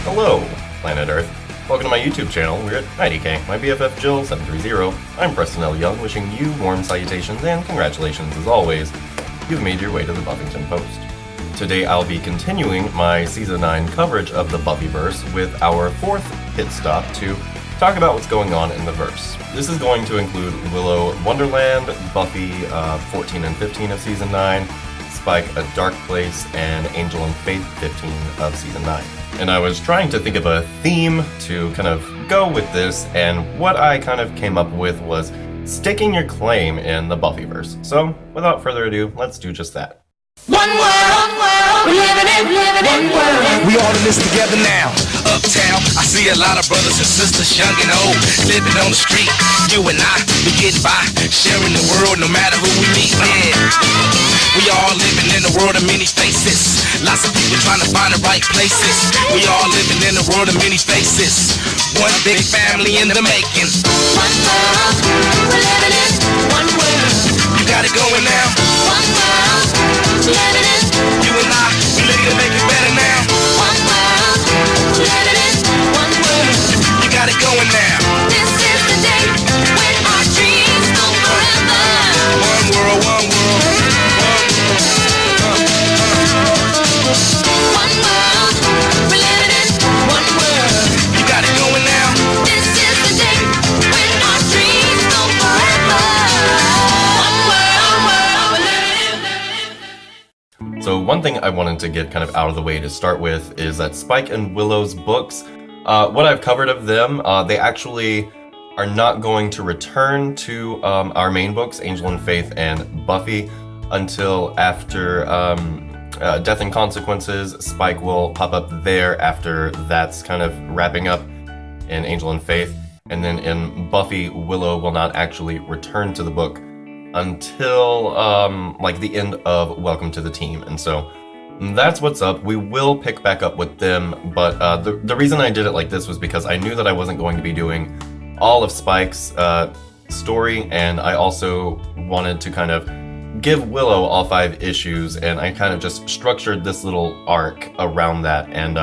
Hello, planet Earth. Welcome to my YouTube channel. We're at 90K. My BFF Jill730. I'm Preston L. Young, wishing you warm salutations and congratulations as always. You've made your way to the Buffington Post. Today I'll be continuing my Season 9 coverage of the Buffyverse with our fourth pit stop to talk about what's going on in the verse. This is going to include Willow Wonderland, Buffy 14 and 15 of Season 9, Spike A Dark Place, and Angel and Faith 15 of Season 9. And I was trying to think of a theme to kind of go with this, and what I kind of came up with was staking your claim in the Buffyverse. So, without further ado, let's do just that. One world, we're living in one world. We all in this together now. Uptown, I see a lot of brothers and sisters, young and old, living on the street. You and I, we get by, sharing the world no matter who we meet. Yeah. We all living in a world of many faces. Lots of people trying to find the right places. We all living in a world of many faces. One big family in the making. One world, we're living in one world. You got it going now. One world, we're living in. You and I, we looking to make it better now. One world, we're living in one world. You got it going now. This is the day when our dreams go forever. One world, one world. One world, we're living in one world. You got it going now. This is the day when our dreams go forever. One world, we're living in. So one thing I wanted to get kind of out of the way to start with is that Spike and Willow's books, what I've covered of them, they actually are not going to return to our main books, Angel and Faith and Buffy, until after Death and Consequences. Spike will pop up there after that's kind of wrapping up in Angel and Faith. And then in Buffy, Willow will not actually return to the book until like the end of Welcome to the Team. And so that's what's up. We will pick back up with them, but the reason I did it like this was because I knew that I wasn't going to be doing all of Spike's story, and I also wanted to kind of give Willow all 5 issues, and I kind of just structured this little arc around that. And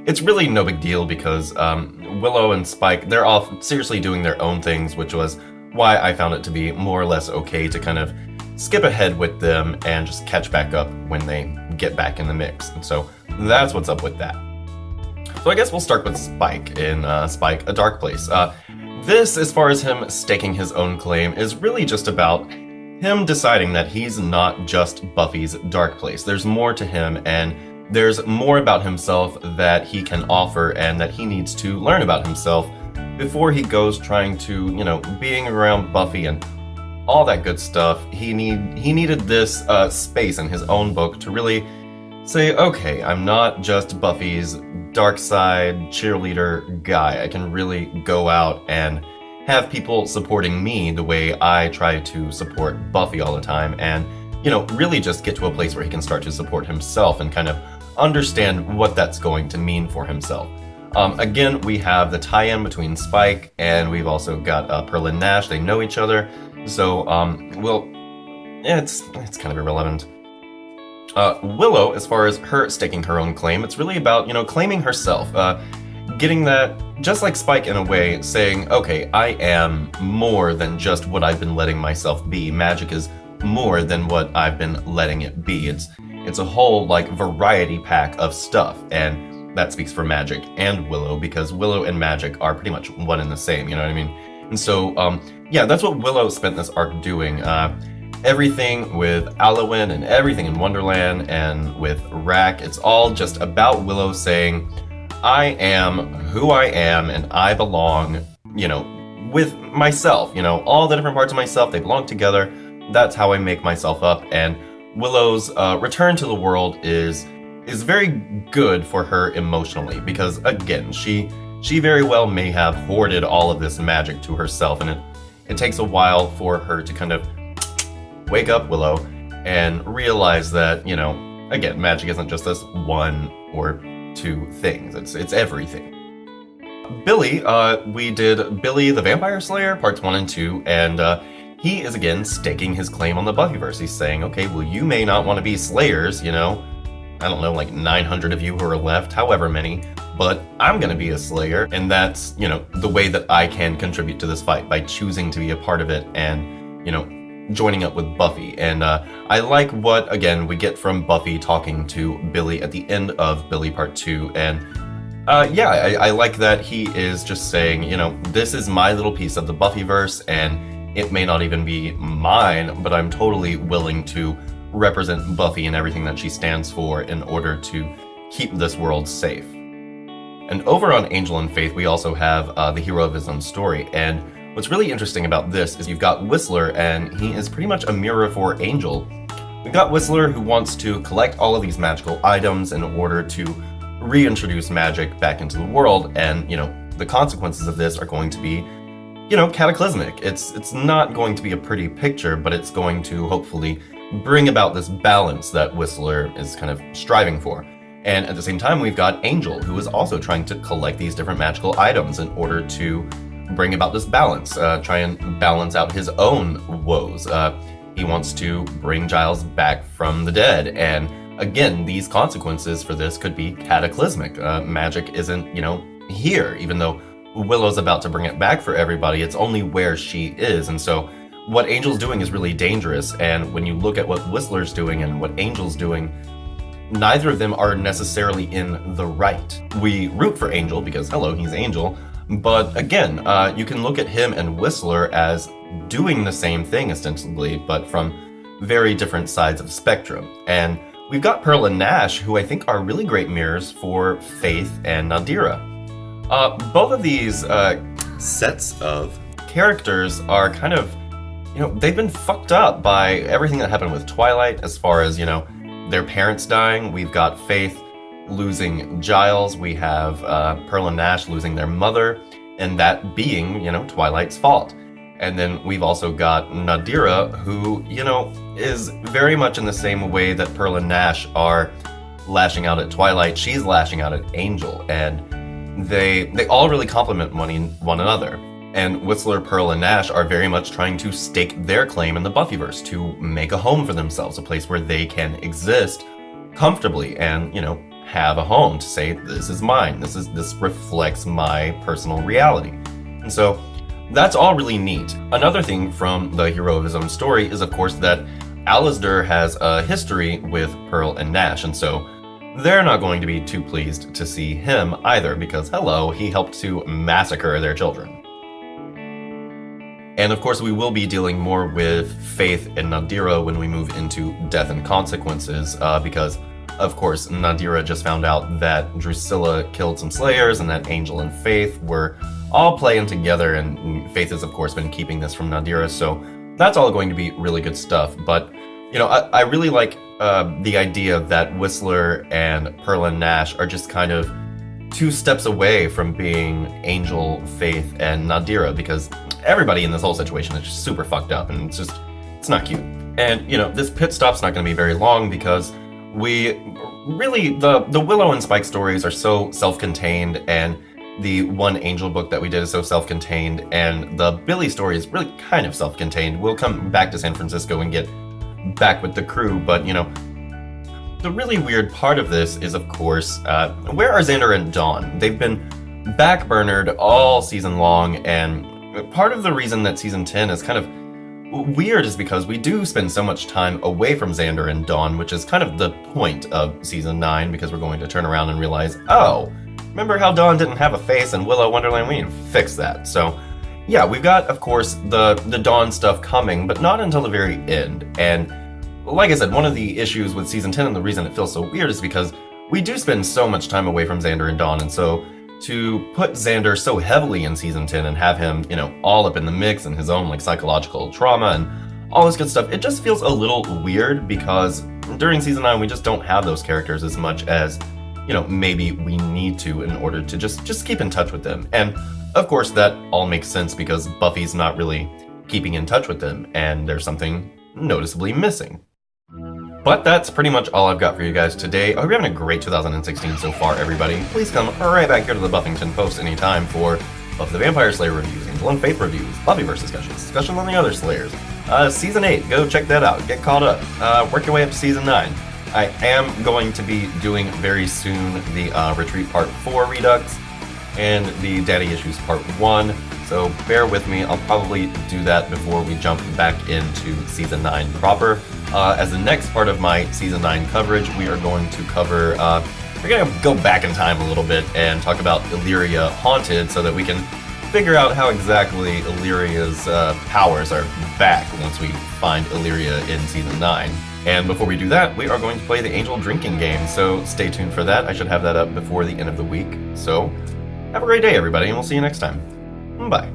it's really no big deal because Willow and Spike, they're all seriously doing their own things, which was why I found it to be more or less okay to kind of skip ahead with them and just catch back up when they get back in the mix. And so that's what's up with that. So I guess we'll start with Spike in Spike A Dark Place. This, as far as him staking his own claim, is really just about him deciding that he's not just Buffy's Dark Place. There's more to him, and there's more about himself that he can offer and that he needs to learn about himself before he goes trying to, being around Buffy and all that good stuff. He needed this space in his own book to really say, okay, I'm not just Buffy's dark side cheerleader guy. I can really go out and have people supporting me the way I try to support Buffy all the time, and really just get to a place where he can start to support himself and kind of understand what that's going to mean for himself. Again, we have the tie-in between Spike, and we've also got Pearl and Nash. They know each other, so it's kind of irrelevant. Willow, as far as her staking her own claim, it's really about claiming herself, getting that, just like Spike in a way, saying, okay, I am more than just what I've been letting myself be. Magic is more than what I've been letting it be. It's a whole variety pack of stuff, and that speaks for Magic and Willow, because Willow and Magic are pretty much one and the same, you know what I mean? And so, yeah, that's what Willow spent this arc doing. Everything with Alwyn and everything in Wonderland and with Rack, it's all just about Willow saying, I am who I am and I belong, with myself, all the different parts of myself, they belong together. That's how I make myself up. And Willow's return to the world is very good for her emotionally, because again, she very well may have hoarded all of this magic to herself, and it takes a while for her to kind of wake up, Willow, and realize that, again, magic isn't just this one or two things, it's everything. Billy, we did Billy the Vampire Slayer, parts 1 and 2, and he is again staking his claim on the Buffyverse. He's saying, okay, well, you may not want to be Slayers, I don't know, 900 of you who are left, however many, but I'm gonna be a Slayer, and that's, you know, the way that I can contribute to this fight, by choosing to be a part of it and, you know, joining up with Buffy. And I like what, again, we get from Buffy talking to Billy at the end of Billy Part 2, and I like that he is just saying, you know, this is my little piece of the Buffyverse, and it may not even be mine, but I'm totally willing to represent Buffy and everything that she stands for in order to keep this world safe. And over on Angel and Faith, we also have the hero of his own story, and what's really interesting about this is you've got Whistler, and he is pretty much a mirror for Angel. We've got Whistler, who wants to collect all of these magical items in order to reintroduce magic back into the world, and, you know, the consequences of this are going to be, you know, cataclysmic. It's not going to be a pretty picture, but it's going to hopefully bring about this balance that Whistler is kind of striving for. And at the same time, we've got Angel, who is also trying to collect these different magical items in order to bring about this balance, try and balance out his own woes. He wants to bring Giles back from the dead, and again, these consequences for this could be cataclysmic. Magic isn't, you know, here, even though Willow's about to bring it back for everybody, it's only where she is. And so what Angel's doing is really dangerous, and when you look at what Whistler's doing and what Angel's doing, neither of them are necessarily in the right. We root for Angel because, hello, he's Angel, but again, you can look at him and Whistler as doing the same thing ostensibly, but from very different sides of the spectrum. And we've got Pearl and Nash, who I think are really great mirrors for Faith and Nadira. Both of these sets of characters are kind of, you know, they've been fucked up by everything that happened with Twilight, as far as, you know, their parents dying. We've got Faith losing Giles. We have Pearl and Nash losing their mother, and that being, you know, Twilight's fault. And then we've also got Nadira, who, you know, is very much in the same way that Pearl and Nash are lashing out at Twilight. She's lashing out at Angel, and they all really complement one another. And Whistler, Pearl, and Nash are very much trying to stake their claim in the Buffyverse, to make a home for themselves, a place where they can exist comfortably and, you know, have a home to say, this is mine, this reflects my personal reality. And so that's all really neat. Another thing from the hero of his own story is, of course, that Alasdair has a history with Pearl and Nash, and so they're not going to be too pleased to see him either, because, hello, he helped to massacre their children. And of course, we will be dealing more with Faith and Nadira when we move into Death and Consequences, because, of course, Nadira just found out that Drusilla killed some Slayers, and that Angel and Faith were all playing together, and Faith has, of course, been keeping this from Nadira, so that's all going to be really good stuff. But, you know, I really like the idea that Whistler and Pearl and Nash are just kind of 2 steps away from being Angel, Faith, and Nadira, because everybody in this whole situation is just super fucked up, and it's not cute. And, you know, this pit stop's not going to be very long, because we really, the Willow and Spike stories are so self-contained, and the one Angel book that we did is so self-contained, and the Billy story is really kind of self-contained. We'll come back to San Francisco and get back with the crew, but, you know, the really weird part of this is, of course, where are Xander and Dawn? They've been backburnered all season long, and part of the reason that season 10 is kind of weird is because we do spend so much time away from Xander and Dawn, which is kind of the point of season 9, because we're going to turn around and realize, oh, remember how Dawn didn't have a face in Willow Wonderland? We need to fix that. So yeah, we've got, of course, the Dawn stuff coming, but not until the very end. And like I said, one of the issues with season 10 and the reason it feels so weird is because we do spend so much time away from Xander and Dawn, and so to put Xander so heavily in season 10 and have him, you know, all up in the mix and his own, like, psychological trauma and all this good stuff, it just feels a little weird, because during season 9 we just don't have those characters as much as, you know, maybe we need to in order to just keep in touch with them. And of course that all makes sense because Buffy's not really keeping in touch with them, and there's something noticeably missing. But that's pretty much all I've got for you guys today. I hope you're having a great 2016 so far, everybody. Please come right back here to the Buffington Post anytime for Buffy the Vampire Slayer reviews, Angel and Faith reviews, Buffyverse discussions on the other Slayers. Season 8, go check that out. Get caught up. Work your way up to Season 9. I am going to be doing very soon the Retreat Part 4 Redux and the Daddy Issues Part 1, so bear with me. I'll probably do that before we jump back into Season 9 proper. As the next part of my Season 9 coverage, we are going to cover, we're going to go back in time a little bit and talk about Illyria Haunted so that we can figure out how exactly Illyria's powers are back once we find Illyria in Season 9. And before we do that, we are going to play the Angel Drinking Game, so stay tuned for that. I should have that up before the end of the week. So, have a great day, everybody, and we'll see you next time. Bye.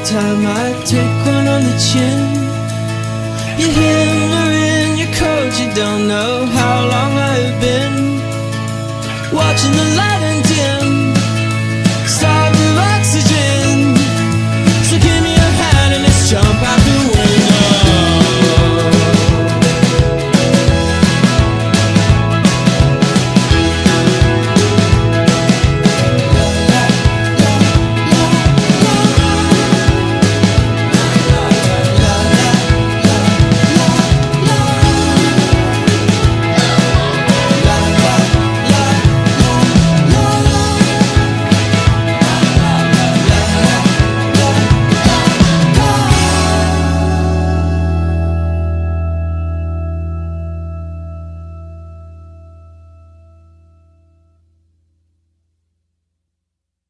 Time I take one on the chin, you're hammering, you're cold, you don't know how long I've been watching the light.